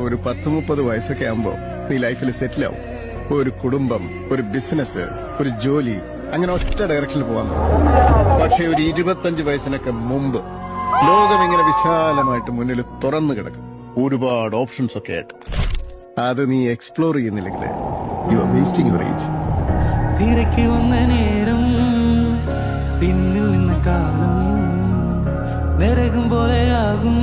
ഒരു 10-30 വയസ്സൊക്കെ ആകുമ്പോ നീ ലൈഫിൽ സെറ്റിൽ ആവും. ഒരു കുടുംബം, ഒരു ബിസിനസ്, ഒരു ജോലി, അങ്ങനെ ഒറ്റ ഡയറക്ഷനിൽ പോവാൻ തുടങ്ങും. പക്ഷെ ഒരു 25 വയസ്സിനൊക്കെ മുമ്പ് ലോകം ഇങ്ങനെ വിശാലമായിട്ട് മുന്നിൽ തുറന്നു കിടക്കും, ഒരുപാട് ഓപ്ഷൻസ് ഒക്കെ ആയിട്ട്. അത് നീ എക്സ്പ്ലോർ ചെയ്യുന്നില്ലെങ്കിൽ you are wasting your age. തിരക്ക് വന്ന നേരം പിന്നിൽ നിന്ന കാലം നരകം പോലെയാകും.